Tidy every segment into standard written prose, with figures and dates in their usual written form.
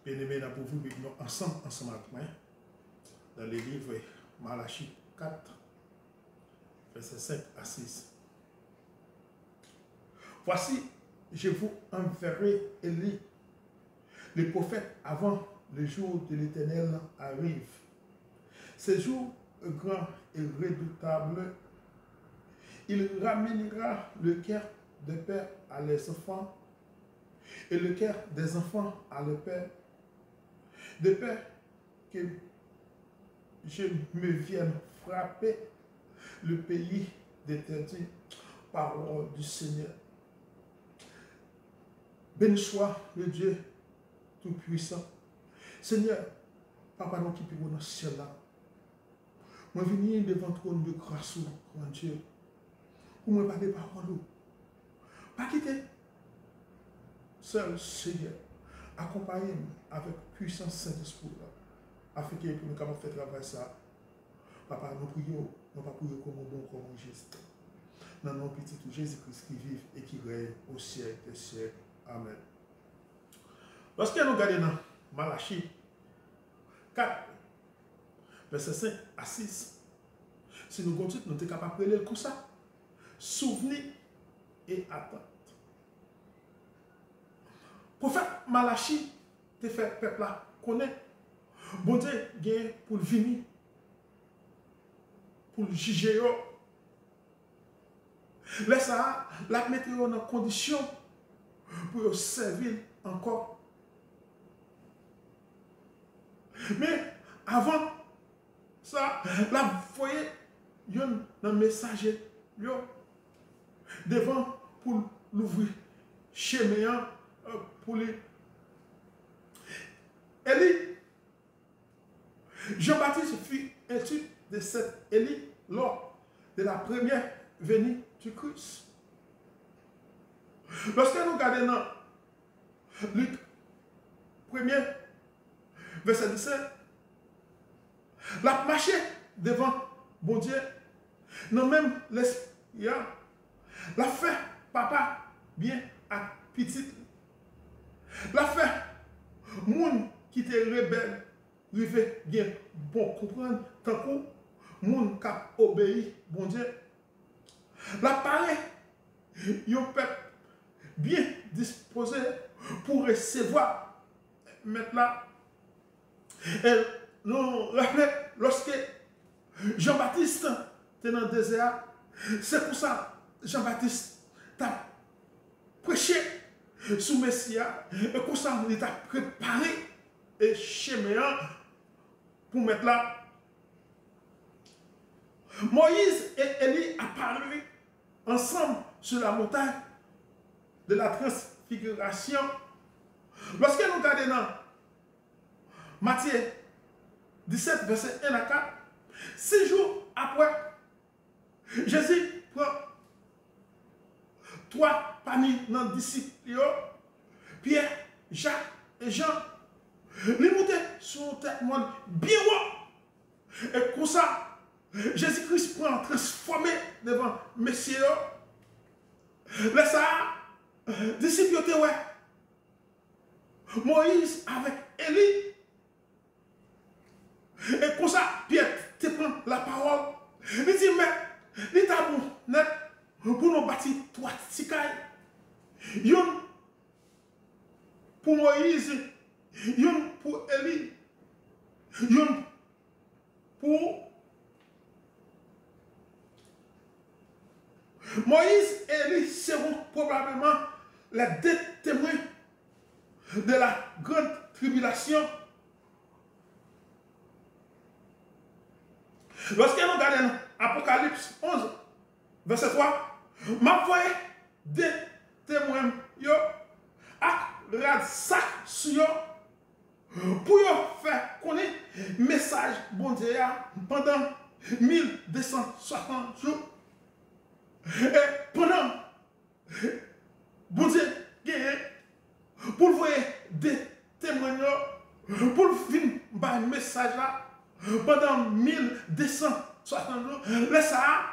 Bien-aimés, nous pouvons vivre ensemble avec moi, dans les livres Malachie 4, versets 5 à 6. Voici, je vous enverrai Élie, le prophète, avant le jour de l'Éternel arrive. Ce jour grand et redoutable, il ramènera le cœur des pères à leurs enfants et le cœur des enfants à leurs pères, de peur que je me vienne frapper le pays d'Éternité, parole du Seigneur. Béni soit le Dieu Tout-Puissant. Seigneur, Papa, nous qui vivons dans ce ciel-là, moi venir devant le trône de grâce, grand Dieu, pour me parler parole. Pas quitter. Seul Seigneur, accompagne-moi avec puissance Saint-Esprit, afin que nous puissions faire travail ça. Papa, nous prions, nous pas prions comme un bon, comme un geste. Dans nos petits Jésus-Christ qui vit et qui règne au siècle des siècles. Amen. Lorsque nous regardons dans Malachie 4, verset 5 à 6, si nous continuons, nous sommes capables de lire comme ça. Souvenir et attente. Prophète Malachie te fait peuple là connaître. Bon Dieu vient pour venir, pour juger. Laisse ça, la mettre en condition pour servir encore. Mais avant ça, la voyez, il y a un messager devant pour l'ouvrir chemin pour les. Élie, Jean-Baptiste fut étude de cette Élie lors de la première venue du Christ. Lorsque nous regardons dans Luc 1er, verset 17, la marché devant bon Dieu, non même l'esprit, la fait papa bien à petit, la fait moun qui était rebelle, rive bien bon comprendre, tant que moun qui obéi bon Dieu, la parole, yon peuple bien disposé pour recevoir maintenant. Et nous rappelons, lorsque Jean-Baptiste était dans le désert, c'est pour ça que Jean-Baptiste t'a prêché sous Messia, et pour ça il t'a préparé et chemin pour mettre là. Moïse et Élie apparurent ensemble sur la montagne de la transfiguration. Lorsque nous regardons dans Matthieu 17, verset 1 à 4, 6 jours après, Jésus prend 3 parmi nos disciples, Pierre, Jacques et Jean, les monter sur le monde bien haut. Et comme ça, Jésus-Christ prend transformé devant Messieurs. Laisse ça, disciples, ouais. Moïse avec Élie. Et comme ça, Pierre te prend la parole. Il dit, mais, il est bon, net, pour nous bâtir 3 tikailles. Yon pour Moïse, yon pour Élie, yon pour Moïse et Élie seront probablement les 2 témoins de la grande tribulation. Lorsque nous regardons Apocalypse 11, verset 3, m'a voyé 2 témoins avec rad sac sur pour faire connaître le message bon Dieu pendant 1260 jours. Et pendant bon Dieu pour voir des témoignages, pour finir par le message là, pendant 1260 jours, laisse ça,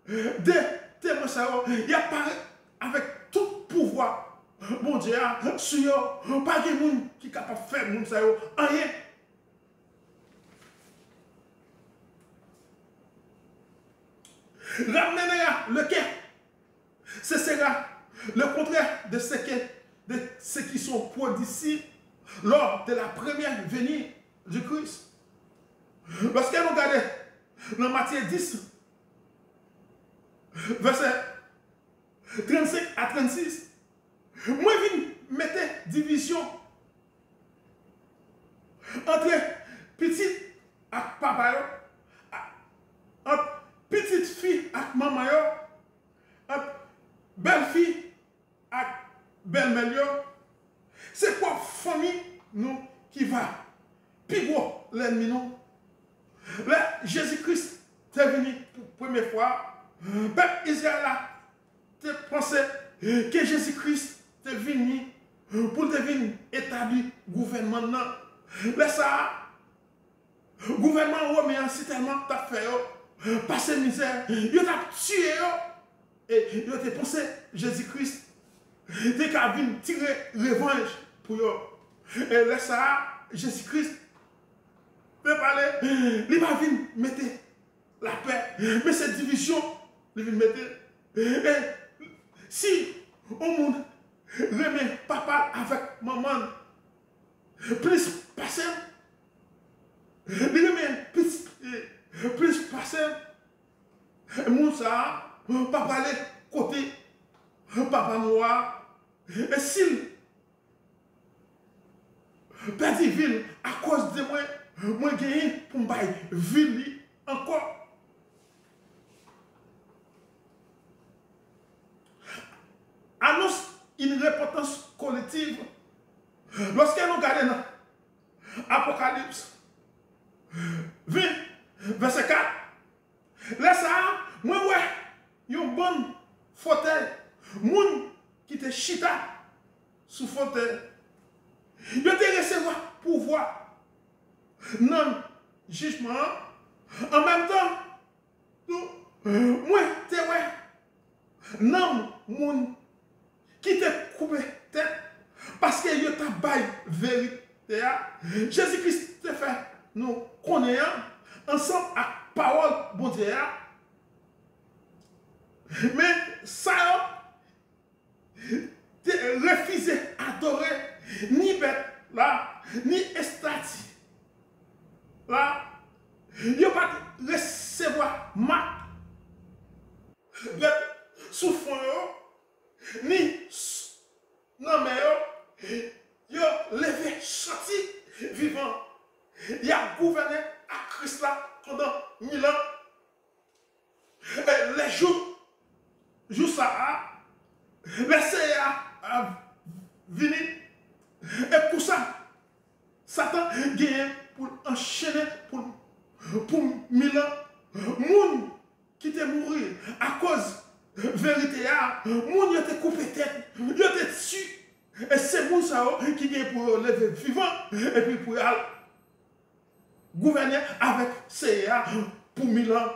des témoins, il apparaît avec tout pouvoir bon Dieu, sur yo, pas de monde qui est capable de faire moun sa yo, rien. Ramener le quai, ce sera le contraire de ce qui sont produits ici lors de la première venue du Christ. Lorsque nous regardons dans Matthieu 10, verset 35 à 36, moi je mettre division entre petit et papa, entre petite fille et maman, entre belle fille et belle mère. C'est quoi famille nous qui va plus gros l'ennemi nous. Là, Jésus-Christ est venu pour la première fois. Peuple Israël a pensé que Jésus-Christ est venu pour devenir établi gouvernement. Là, ça, gouvernement romain, c'est tellement t'as fait, passer misère, il t'a tué, et il a pensé Jésus-Christ, il t'a venu tirer revanche pour eux. Et là, ça, Jésus-Christ peut parler, il va venir mettre la paix, mais cette division, il va mettre. Et si au monde remet papa avec maman, plus passer, il remet plus passer, mon ça, papa aller côté, papa noir, et s'il perdit ville à cause de moi gagné pour me bailler ville encore. Annonce une repentance collective. Lorsque nous regardons Apocalypse 20, verset 4, là ça, moi ouais, il y a un bon fauteuil, moun qui te chita sous fauteuil. Il te recevoir pouvoir, non jugement, en même temps, moi te ouais, non moun qui te coupe tête parce que il t'a bail vérité. Jésus-Christ te fait nous connaissons ensemble à parole bon Dieu. Mais ça te refusé adorer ni bête là ni estati là il n'y a pas recevoir ma bête sous fond ni non mais yo levé sorti vivant. Il a gouverné à Christ là pendant 1000 ans. Et les jours ça les CA a venu et pour ça Satan gagne pour enchaîner pour 1000 ans. Moun qui te mourir à cause vérité, moun yo te coupé tête, yo te tué. Et c'est pour ça qui est pour lever vivant et puis pour gouverner avec CA pour 1000 ans.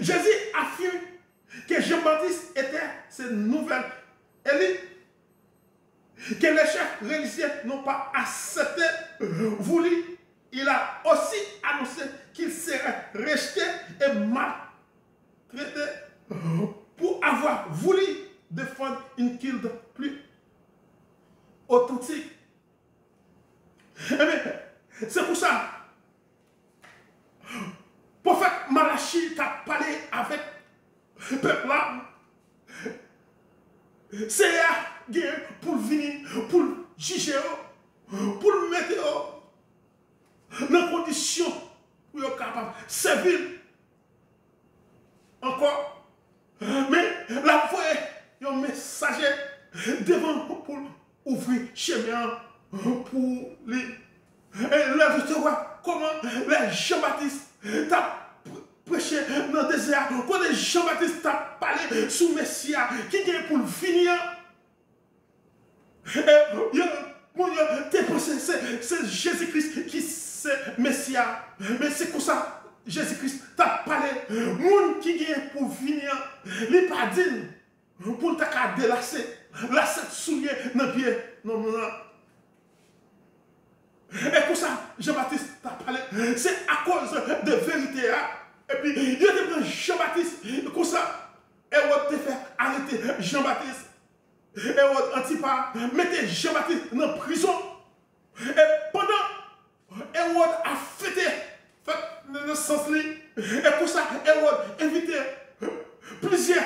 Jésus affirme que Jean-Baptiste était cette nouvelle élite, que les chefs religieux n'ont pas accepté, voulu. Il a aussi annoncé qu'il serait rejeté et maltraité pour avoir voulu défendre une guilde plus authentique. Eh bien, c'est pour ça, le prophète Malachie a parlé avec le peuple là. C'est pour venir, pour juger, pour le mettre dans condition pour être capable de servir encore. Mais la foi, il y a un messager devant pour ouvrir chemin pour les. Et là, je te vois comment les Jean-Baptiste t'a prêché dans le désert, quand les Jean-Baptiste t'a parlé sous Messia, qui est pour le finir. Et mon Dieu, t'es pensé, c'est Jésus-Christ qui c'est Messia. Mais c'est comme ça, Jésus-Christ t'a parlé. Moun qui est pour finir, il pas dit pour te délasser, lasser soulier dans le pied. Non, non, non. Et pour ça, Jean-Baptiste t'a parlé, c'est à cause de vérité. Et puis, il te prend Jean-Baptiste, comme ça, et on te fait arrêter Jean-Baptiste. Et on Antipas, mettez Jean-Baptiste dans la prison. Et pendant, Hérode a fêté, le sens-là. Et pour ça, Hérode a invité plusieurs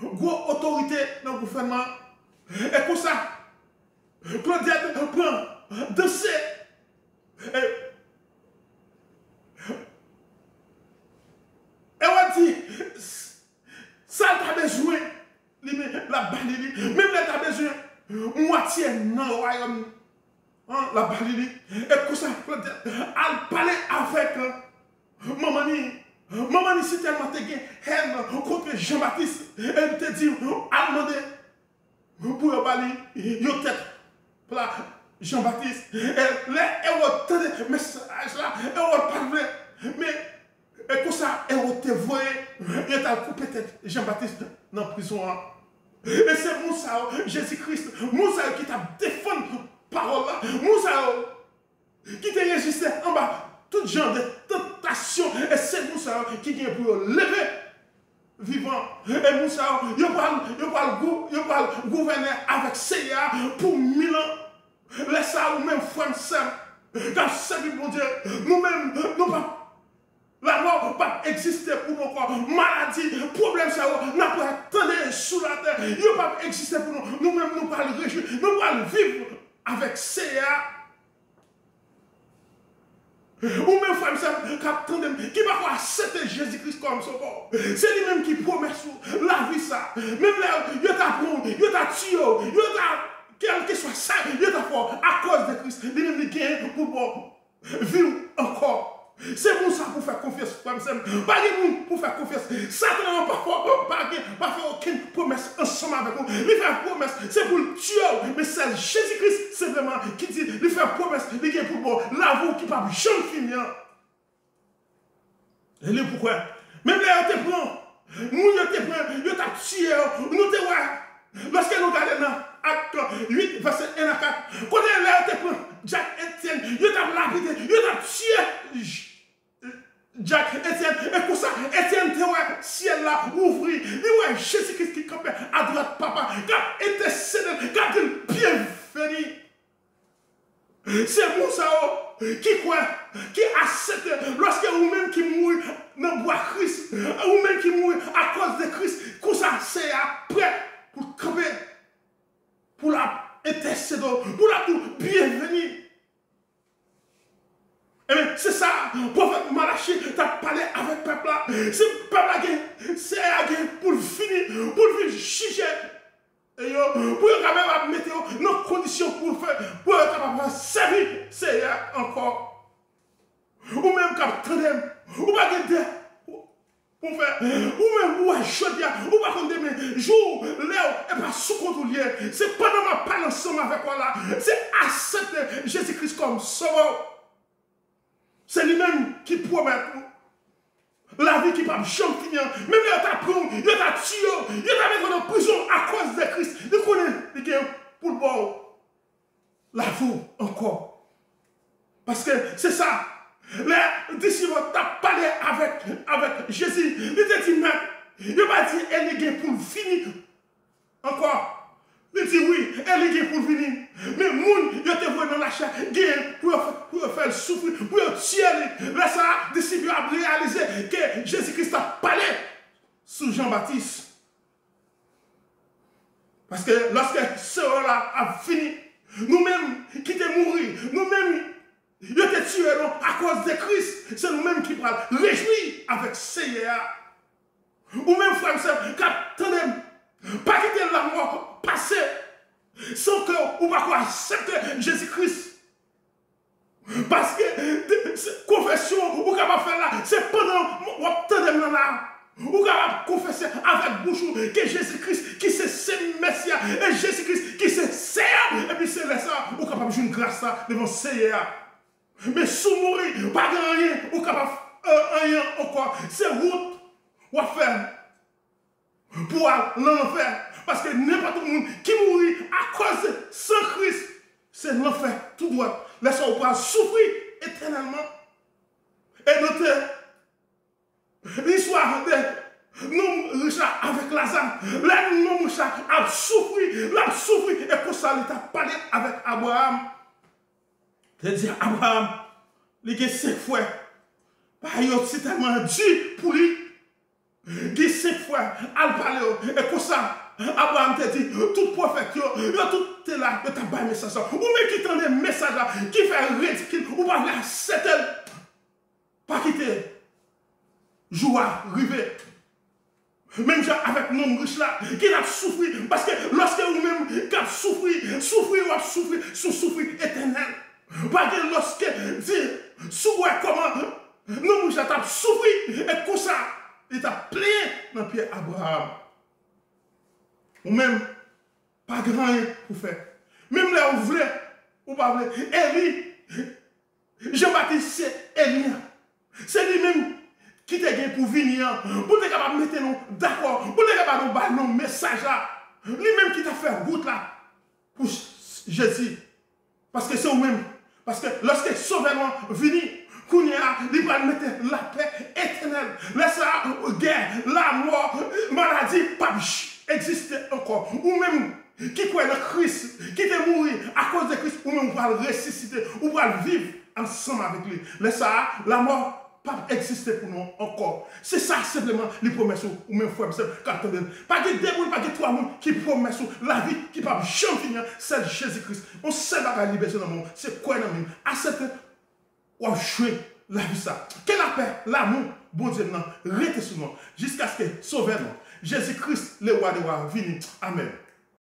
grosses autorités dans le gouvernement. Et pour ça, Claudiette prend danser. Et on dit, ça t'a besoin, la Balili, même là t'as besoin, moitié dans le royaume, la Balili. Et pour ça, Claudiette, elle parlait avec Maman, si tellement te gagne haine contre Jean-Baptiste, elle te dit, elle demandé pour parler, yo tête pour Jean-Baptiste. Et là, elle va entendre le message là, elle va parler. Mais, et pour ça, elle va te voir, elle t'a coupé tête Jean-Baptiste dans la prison. Et c'est Moussa, Jésus-Christ, Moussa qui t'a défendu parole là, Moussa qui t'a résisté en bas. Tout genre de tentation, et c'est Moussa qui vient pour lever vivant. Et Moussa, il parle gouverner avec Seiya pour 1000 ans. Laisse ça ou même français. Car c'est du bon Dieu. Nous-mêmes, nous pas. La mort ne peut pas exister pour nous corps. Maladie, problème, ça n'a pas attendre sous la terre. Il ne peut pas exister pour nous. Nous-mêmes, nous parlons réjouir. Nous parlons vivre avec Seiya. Ou même frère, qui va voir accepter Jésus-Christ comme sauveur. C'est lui-même qui promet la vie ça. Même là, il t'a pris, il t'a tué, il t'a, quel que soit ça, il t'a fait à cause de Christ. Lui-même qui gagne pour vivre encore. C'est pour ça pour faire confiance. Pas pour faire confiance. Satan n'a pas fait aucune promesse ensemble avec nous. Il fait une promesse, c'est pour le tuer. Mais c'est Jésus-Christ simplement qui dit, il fait une promesse, il fait pour l'avou qui ne peut jamais finir. Et là pourquoi? Même là, il te prend. Nous, il t'a tué. Nous te voyons. Lorsque nous regardons dans Acte 8, verset 1 à 4, quand il là, il te prend. Jacques Etienne, il t'a lapidé, il t'a tué. Jacques Etienne, et pour ça, Etienne te voit, ciel là, ouvri, il voit Jésus-Christ qui campait à droite, papa, qui a été cédé, qui a dit bienvenue. C'est Moussa qui croit, qui accepte, lorsque vous-même qui mourrez dans le bois Christ, vous-même qui mourrez à cause de Christ, comme ça, c'est prêt pour camper, pour la intercéder, pour la tout bienvenue. C'est ça, prophète Malachi t'a parlé avec le peuple là. Ce peuple là, c'est pour finir juger. Pour quand même mettre nos conditions pour faire, pour être capable de servir, c'est encore. Ou même quand ou pas de pour faire, ou même ou à choisir, ou pas qu'on demain, jour, l'heure, et pas sous contrôle. C'est pas dans ma parole ensemble avec moi là. C'est accepter Jésus-Christ comme sauveur. C'est lui-même qui promet la vie qui ne peut pas finir. Même il t'a pris, il t'a tué, il t'a mis en prison à cause de Christ. Il connaît pour le bon. La vie encore. Parce que c'est ça. Les disciples t'ont parlé avec Jésus. Il t'a dit, mais il va dire, elle est pour finir. Encore. Il dit oui, elle est pour venir. Mais moun, il te voit dans la chair, pour faire souffrir, pour tuer. Là, ça, les disciples ont réalisé que Jésus-Christ a parlé sous Jean-Baptiste. Parce que lorsque cela a fini, nous-mêmes qui t'es mourir, nous-mêmes, il te tué à cause de Christ. C'est nous-mêmes qui parlons réjouir avec Seigneur. Ou même, frère et sœur, quand pas quitter la mort passée sans que vous ne accepter Jésus-Christ. Parce que confession, vous capable faire là, c'est pendant vous attendez là. Vous capable confesser avec bouche que Jésus-Christ qui c'est Messie et Jésus-Christ qui c'est Seigneur et puis c'est là ça, vous capable jouer une grâce là devant Seigneur. Mais sous mourir, pas de rien, vous capable rien encore. C'est route ou à faire. Pour l'enfer, Parce que n'importe monde qui mourit à cause de sans Christ, c'est l'enfer tout droit. Laissez on pourra souffrir éternellement. Et notez l'histoire de nous Richard avec Lazare. Là, nous Richard a souffert, et pour ça, il a parlé avec Abraham. C'est-à-dire, Abraham, il a 5 fois. C'est tellement dur pour lui. Il a 5 fois à parler. Et pour ça, Abraham te dit, tout prophète, tout est là, tu as pas un message. Ou même qui tend des messages qui fait ridicule, ou pas la certaine. Pas quitter. Joie, arriver. Même avec nos riches là, qui a souffert. Parce que lorsque vous-même, qui a souffert, souffrir éternel. Parce que lorsque, dit, souffrir comment, nos riches là, souffert, et comme ça, il t'a plié dans le pied Abraham. Ou même, pas grand rien pour faire. Même là, vous voulez, ou pas voulez, Élie, Jean-Baptiste, c'est Élie. C'est lui-même qui t'a gagné pour venir, pour être capable de mettre nous d'accord, pour être capable de faire nos messages là. Lui-même qui t'a fait route là pour Jésus. Parce que c'est vous-même. Parce que lorsque le sauveur vient, il va mettre la paix éternelle. Laisse la guerre, la mort, maladie, pas exister encore. Ou même qui croit dans Christ, qui est mort à cause de Christ, ou même on va le ressusciter, ou on va le vivre ensemble avec lui. Laisse la mort pas exister pour nous encore. C'est ça simplement les promesses ou même frère pas de démons, pas de trois mondes qui promettent la vie qui ne peut jamais finir, c'est Jésus-Christ. On sait pas la liberté dans le monde, c'est quoi dans le monde. À cette on va jouer la vie ça. Quelle la paix, l'amour, bon Dieu, non, restez sur nous jusqu'à ce que sauver nous. Jésus-Christ, le roi des rois, vienne. Amen.